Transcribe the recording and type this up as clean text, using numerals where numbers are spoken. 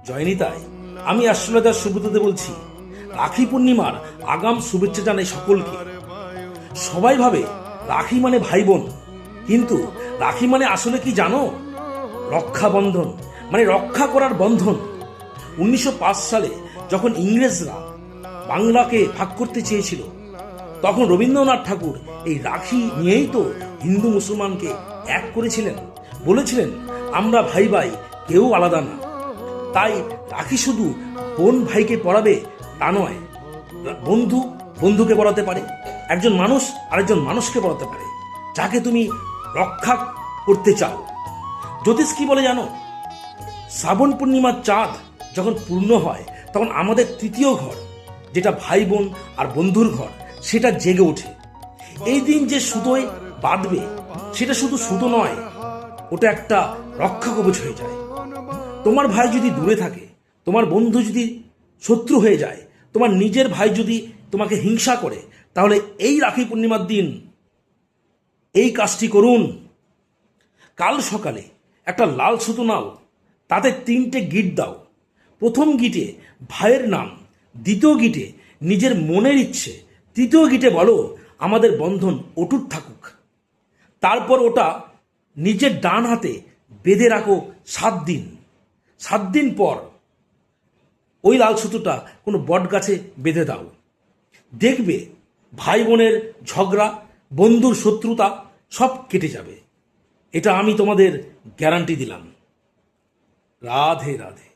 জয়নিতাই, আমি অ্যাস্ট্রোলজার সুব্রতদে বলছি। রাখি পূর্ণিমার আগাম শুভেচ্ছা জানাই সকলকে। সবাই ভাবে রাখি মানে ভাই বোন, কিন্তু রাখি মানে আসলে কি জানো? রক্ষাবন্ধন, মানে রক্ষা করার বন্ধন। 1905 সালে যখন ইংরেজরা বাংলাকে ভাগ করতে চেয়েছিল, তখন রবীন্দ্রনাথ ঠাকুর এই রাখি নিয়েই তো হিন্দু মুসলমানকে এক করেছিলেন। বলেছিলেন, আমরা ভাই ভাই, কেউ আলাদা না। তাই রাখি শুধু বোন ভাইকে পড়াবে তা নয়, বন্ধু বন্ধুকে পড়াতে পারে, একজন মানুষ আরেকজন মানুষকে পড়াতে পারে, যাকে তুমি রক্ষা করতে চাও। জ্যোতিষ কি বলে জানো? শ্রাবণ পূর্ণিমার চাঁদ যখন পূর্ণ হয়, তখন আমাদের তৃতীয় ঘর, যেটা ভাই বোন আর বন্ধুর ঘর, সেটা জেগে ওঠে। এই দিন যে সুতোয় বাঁধবে, সেটা শুধু সুতো নয়, ওটা একটা রক্ষা কবচ হয়ে যায়। তোমার ভাই যদি দূরে থাকে, তোমার বন্ধু যদি শত্রু হয়ে যায়, তোমার নিজের ভাই যদি তোমাকে হিংসা করে, তাহলে এই রাখি পূর্ণিমার দিন এই কাজটি করুন। কাল সকালে একটা লাল সুতো নাও, তাতে 3টে গিট দাও। প্রথম গিটে ভাইয়ের নাম, দ্বিতীয় গিটে নিজের মনের ইচ্ছে, তৃতীয় গিটে বলো আমাদের বন্ধন অটুট থাকুক। তারপর ওটা নিজের ডান হাতে বেঁধে রাখো 7 দিন। 7 দিন পর ওই লাল সুতোটা কোনো বট গাছে বেঁধে দাও। দেখবে ভাই বোনের ঝগড়া, বন্ধুর শত্রুতা সব কেটে যাবে। এটা আমি তোমাদের গ্যারান্টি দিলাম। রাধে রাধে।